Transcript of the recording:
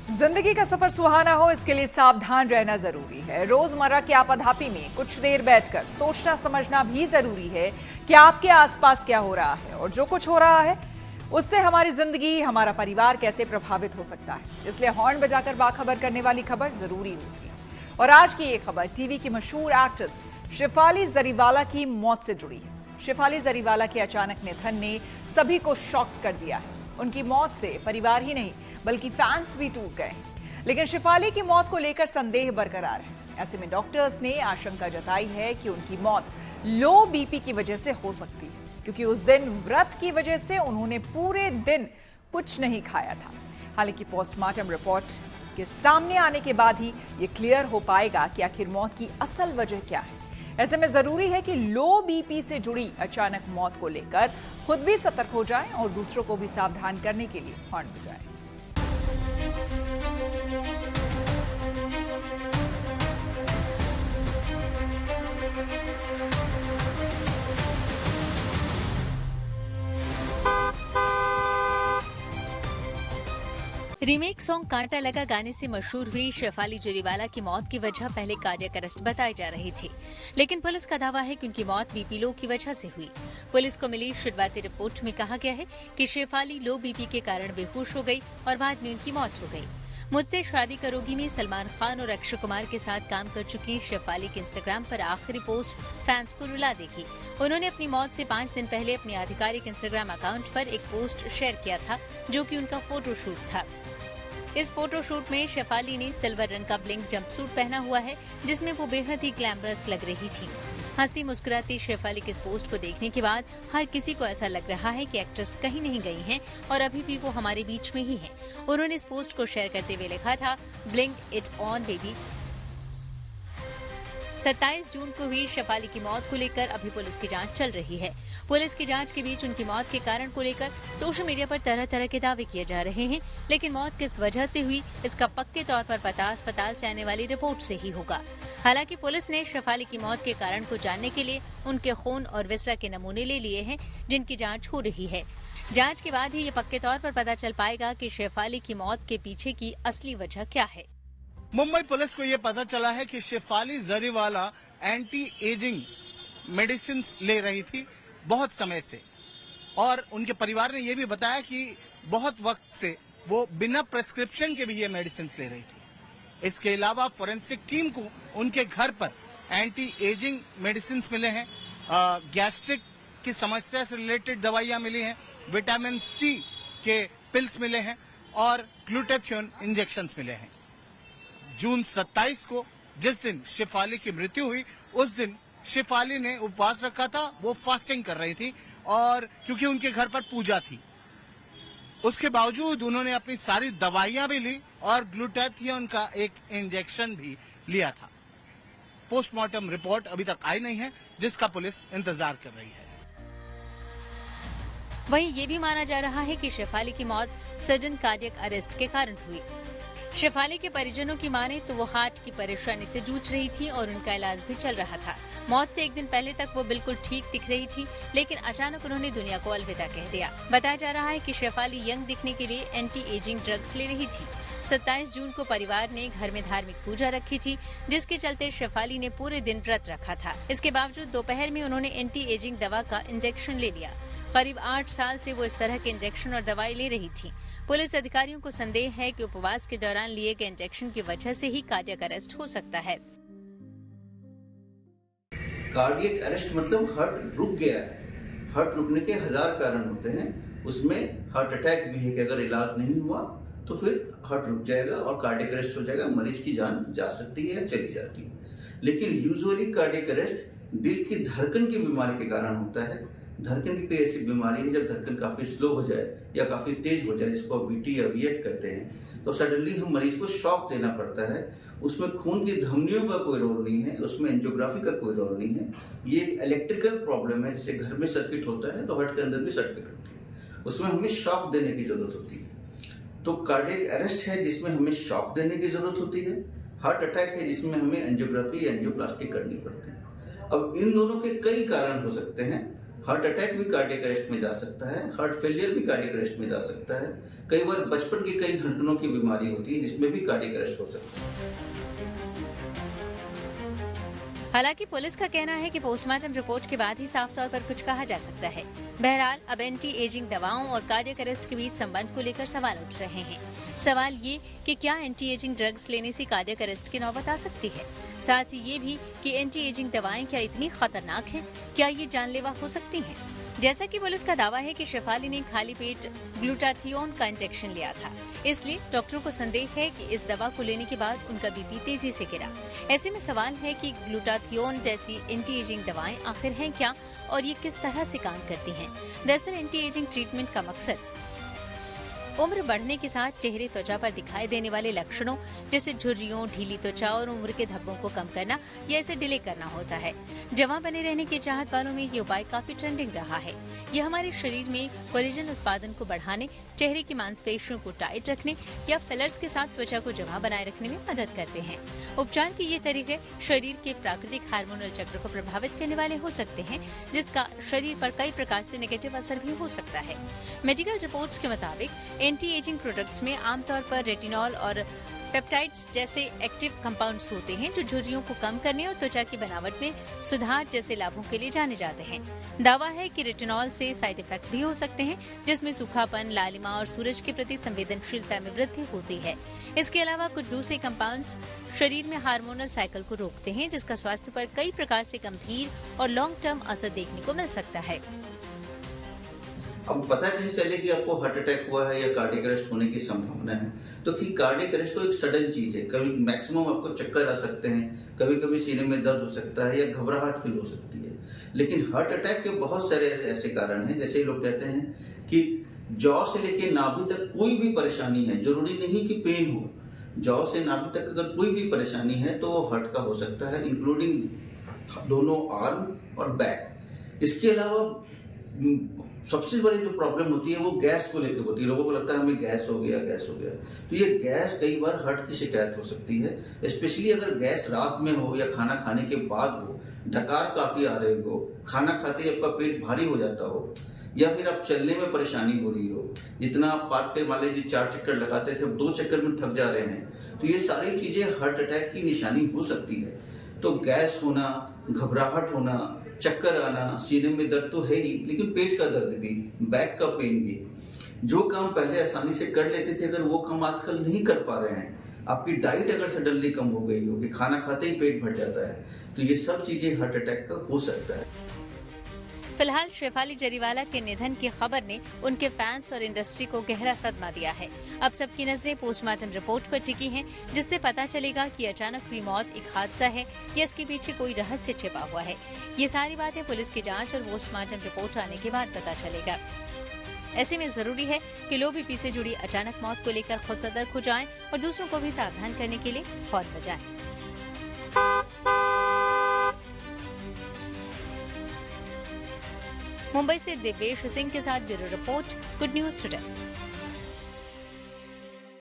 जिंदगी का सफर सुहाना हो, इसके लिए सावधान रहना जरूरी है। रोजमर्रा की आपाधापी में कुछ देर बैठकर सोचना समझना भी जरूरी है कि आपके आसपास क्या हो रहा है और जो कुछ हो रहा है उससे हमारी जिंदगी, हमारा परिवार कैसे प्रभावित हो सकता है। इसलिए हॉर्न बजाकर बाखबर करने वाली खबर जरूरी होगी। और आज की ये खबर टीवी की मशहूर एक्ट्रेस शेफाली जरीवाला की मौत से जुड़ी है। शेफाली जरीवाला के अचानक निधन ने सभी को शॉक कर दिया है। उनकी मौत से परिवार ही नहीं बल्कि फैंस भी टूट गए हैं। लेकिन शेफाली की मौत को लेकर संदेह बरकरार है। ऐसे में डॉक्टर्स ने आशंका जताई है कि उनकी मौत लो बीपी की वजह से हो सकती है, क्योंकि उस दिन व्रत की वजह से उन्होंने पूरे दिन कुछ नहीं खाया था। हालांकि पोस्टमार्टम रिपोर्ट के सामने आने के बाद ही ये क्लियर हो पाएगा कि आखिर मौत की असल वजह क्या है। ऐसे में जरूरी है कि लो बीपी से जुड़ी अचानक मौत को लेकर खुद भी सतर्क हो जाएं और दूसरों को भी सावधान करने के लिए हॉर्न बजाएं। रीमेक सॉन्ग कांटा लगा गाने से मशहूर हुई शेफाली जरीवाला की मौत की वजह पहले कार्डियक अरेस्ट बताई जा रही थी, लेकिन पुलिस का दावा है कि उनकी मौत बीपी लो की वजह से हुई। पुलिस को मिली शुरुआती रिपोर्ट में कहा गया है कि शेफाली लो बीपी के कारण बेहोश हो गई और बाद में उनकी मौत हो गई। मुझसे शादी करोगी में सलमान खान और अक्षय कुमार के साथ काम कर चुकी शेफाली के इंस्टाग्राम पर आखिरी पोस्ट फैंस को रुला देगी। उन्होंने अपनी मौत से 5 दिन पहले अपने आधिकारिक इंस्टाग्राम अकाउंट पर एक पोस्ट शेयर किया था, जो कि उनका फोटोशूट था। इस फोटोशूट में शेफाली ने सिल्वर रंग का ब्लिंक जंपसूट पहना हुआ है, जिसमें वो बेहद ही ग्लैमरस लग रही थी। हंसती मुस्कुराती शेफाली के इस पोस्ट को देखने के बाद हर किसी को ऐसा लग रहा है कि एक्ट्रेस कहीं नहीं गई हैं और अभी भी वो हमारे बीच में ही हैं। उन्होंने इस पोस्ट को शेयर करते हुए लिखा था, ब्लिंक इट ऑन बेबी। 27 जून को हुई शेफाली की मौत को लेकर अभी पुलिस की जांच चल रही है। पुलिस की जांच के बीच उनकी मौत के कारण को लेकर सोशल मीडिया पर तरह तरह के दावे किए जा रहे हैं, लेकिन मौत किस वजह से हुई इसका पक्के तौर पर पता अस्पताल से आने वाली रिपोर्ट से ही होगा। हालांकि पुलिस ने शेफाली की मौत के कारण को जानने के लिए उनके खून और विसरा के नमूने ले लिए हैं, जिनकी जाँच हो रही है। जाँच के बाद ही ये पक्के तौर पर पता चल पाएगा कि शेफाली की मौत के पीछे की असली वजह क्या है। मुंबई पुलिस को यह पता चला है कि Shefali Jariwala anti aging medicine ले रही थी बहुत समय से, और उनके परिवार ने यह भी बताया कि बहुत वक्त से वो बिना प्रेस्क्रिप्शन के भी ये मेडिसिन ले रही थी। इसके अलावा फोरेंसिक टीम को उनके घर पर एंटी एजिंग मेडिसिन मिले हैं, गैस्ट्रिक की समस्या से रिलेटेड दवाइयां मिली हैं, विटामिन सी के पिल्स मिले हैं और ग्लूटाथियोन इंजेक्शन मिले हैं। जून 27 को जिस दिन शेफाली की मृत्यु हुई, उस दिन शेफाली ने उपवास रखा था, वो फास्टिंग कर रही थी, और क्योंकि उनके घर पर पूजा थी, उसके बावजूद उन्होंने अपनी सारी दवाइयां भी ली और ग्लूटाथियोन का एक इंजेक्शन भी लिया था। पोस्टमार्टम रिपोर्ट अभी तक आई नहीं है, जिसका पुलिस इंतजार कर रही है। वहीं ये भी माना जा रहा है कि शेफाली की मौत सडन कार्डियक अरेस्ट के कारण हुई। शेफाली के परिजनों की माने तो वो हार्ट की परेशानी से जूझ रही थी और उनका इलाज भी चल रहा था। मौत से एक दिन पहले तक वो बिल्कुल ठीक दिख रही थी, लेकिन अचानक उन्होंने दुनिया को अलविदा कह दिया। बताया जा रहा है कि शेफाली यंग दिखने के लिए एंटी एजिंग ड्रग्स ले रही थी। 27 जून को परिवार ने घर में धार्मिक पूजा रखी थी, जिसके चलते शेफाली ने पूरे दिन व्रत रखा था। इसके बावजूद दोपहर में उन्होंने एंटी एजिंग दवा का इंजेक्शन ले लिया। करीब 8 साल से वो इस तरह के इंजेक्शन और दवाई ले रही थी। पुलिस अधिकारियों को संदेह है कि उपवास के दौरान लिए गए इंजेक्शन की वजह से ही कार्डियक अरेस्ट हो सकता है। कार्डियक अरेस्ट मतलब हार्ट रुक गया है। हार्ट रुकने के 1000 कारण होते हैं, उसमें हार्ट अटैक भी है कि अगर इलाज नहीं हुआ तो फिर हार्ट रुक जाएगा और कार्डियक अरेस्ट हो जाएगा, मरीज की जान जा सकती है या चली जाती है। लेकिन यूजुअली कार्डियक अरेस्ट दिल की धड़कन की बीमारी के कारण होता है। धड़कन की कोई ऐसी बीमारी है जब धड़कन काफी स्लो हो जाए या काफी तेज हो जाए, जिसको वीटी या वीएफ कहते हैं, तो सडनली हम मरीज को शॉक देना पड़ता है। उसमें खून की धमनियों का कोई रोल नहीं है, उसमें एंजियोग्राफी का कोई रोल नहीं है। ये एक इलेक्ट्रिकल प्रॉब्लम है, जैसे घर में सर्किट होता है तो हार्ट के अंदर भी सर्किट होती है, उसमें हमें शॉक देने की जरूरत होती है। तो कार्डियक अरेस्ट है जिसमें हमें शॉक देने की जरूरत होती है, हार्ट अटैक है जिसमें हमें एंजियोग्राफी या एंजियोप्लास्टी करनी पड़ती है। अब इन दोनों के कई कारण हो सकते हैं, हार्ट अटैक भी कार्डियक अरेस्ट में जा सकता है, हार्ट फेलियर भी कार्डियक अरेस्ट में जा सकता है। कई बार बचपन की कई धड़कनों की बीमारी होती है जिसमें भी कार्डियक अरेस्ट हो सकता है। हालांकि पुलिस का कहना है कि पोस्टमार्टम रिपोर्ट के बाद ही साफ तौर पर कुछ कहा जा सकता है। बहरहाल अब एंटी एजिंग दवाओं और कार्डियक अरेस्ट के बीच संबंध को लेकर सवाल उठ रहे हैं। सवाल ये कि क्या एंटी एजिंग ड्रग्स लेने से कार्डियक अरेस्ट की नौबत आ सकती है। साथ ही ये भी कि एंटी एजिंग दवाएं क्या इतनी खतरनाक हैं, क्या ये जानलेवा हो सकती हैं। जैसा कि पुलिस का दावा है कि शेफाली ने खाली पेट ग्लूटाथियोन का इंजेक्शन लिया था, इसलिए डॉक्टरों को संदेह है कि इस दवा को लेने के बाद उनका बीपी तेजी से गिरा। ऐसे में सवाल है कि ग्लूटाथियोन जैसी एंटी एजिंग दवाएं आखिर हैं क्या और ये किस तरह से काम करती हैं। दरअसल एंटी एजिंग ट्रीटमेंट का मकसद उम्र बढ़ने के साथ चेहरे त्वचा पर दिखाई देने वाले लक्षणों जैसे झुर्रियों, ढीली त्वचा और उम्र के धब्बों को कम करना या इसे डिले करना होता है। जवां बने रहने के चाहत वालों में ये उपाय काफी ट्रेंडिंग रहा है। ये हमारे शरीर में कोलेजन उत्पादन को बढ़ाने, चेहरे की मांसपेशियों को टाइट रखने या फिलर्स के साथ त्वचा को जमा बनाए रखने में मदद करते हैं। उपचार के ये तरीके शरीर के प्राकृतिक हार्मोनल चक्र को प्रभावित करने वाले हो सकते हैं, जिसका शरीर पर कई प्रकार से नेगेटिव असर भी हो सकता है। मेडिकल रिपोर्ट्स के मुताबिक एंटी एजिंग प्रोडक्ट्स में आमतौर पर रेटिनॉल और पेप्टाइड्स जैसे एक्टिव कंपाउंड्स होते हैं जो झुर्रियों को कम करने और त्वचा की बनावट में सुधार जैसे लाभों के लिए जाने जाते हैं। दावा है कि रेटिनॉल से साइड इफेक्ट भी हो सकते हैं, जिसमें सूखापन, लालिमा और सूरज के प्रति संवेदनशीलता में वृद्धि होती है। इसके अलावा कुछ दूसरे कंपाउंड्स शरीर में हार्मोनल साइकिल को रोकते हैं, जिसका स्वास्थ्य पर कई प्रकार से गंभीर और लॉन्ग टर्म असर देखने को मिल सकता है। अब पता कैसे चले कि आपको हार्ट अटैक हुआ है या कार्डियक अरेस्ट होने की संभावना है? तो कि कार्डियक अरेस्ट तो एक सडन चीज है। कभी मैक्सिमम आपको चक्कर आ सकते हैं, कभी कभी सीने में दर्द हो सकता है या घबराहट फील हो सकती है। लेकिन हार्ट अटैक के बहुत सारे ऐसे कारण हैं, जैसे लोग कहते हैं कि जॉ से लेके नाभि तक कोई भी परेशानी है, जरूरी नहीं कि पेन हो। जॉ से नाभि तक अगर कोई भी परेशानी है तो वो हार्ट का हो सकता है, इंक्लूडिंग दोनों आर्म और बैक। इसके अलावा सबसे बड़ी जो प्रॉब्लम होती है वो गैस को लेकर होती है। लोगों को लगता है हमें गैस हो गया। तो ये गैस कई बार हार्ट की शिकायत हो सकती है, स्पेशली अगर गैस रात में हो या खाना खाने के बाद हो, डकार काफी आ रहे हो, खाना खाते ही आपका पेट भारी हो जाता हो, या फिर आप चलने में परेशानी हो रही हो। जितना आप पार्क के मान लीजिए 4 चक्कर लगाते थे, अब 2 चक्कर में थक जा रहे हैं, तो ये सारी चीजें हार्ट अटैक की निशानी हो सकती है। तो गैस होना, घबराहट होना, चक्कर आना, सीने में दर्द तो है ही, लेकिन पेट का दर्द भी, बैक का पेन भी। जो काम पहले आसानी से कर लेते थे, अगर वो काम आजकल नहीं कर पा रहे हैं, आपकी डाइट अगर सडनली कम हो गई हो कि खाना खाते ही पेट भर जाता है, तो ये सब चीजें हार्ट अटैक का हो सकता है। फिलहाल शेफाली जरीवाला के निधन की खबर ने उनके फैंस और इंडस्ट्री को गहरा सदमा दिया है। अब सबकी नजरें पोस्टमार्टम रिपोर्ट पर टिकी हैं, जिससे पता चलेगा कि अचानक हुई मौत एक हादसा है या इसके पीछे कोई रहस्य छिपा हुआ है। ये सारी बातें पुलिस की जांच और पोस्टमार्टम रिपोर्ट आने के बाद पता चलेगा। ऐसे में जरूरी है कि लोग भी से जुड़ी अचानक मौत को लेकर खुद सतर्क हो जाएं और दूसरों को भी सावधान करने के लिए हॉर्न बजाएं। मुंबई से दिव्येश सिंह के साथ bureau report, good news today.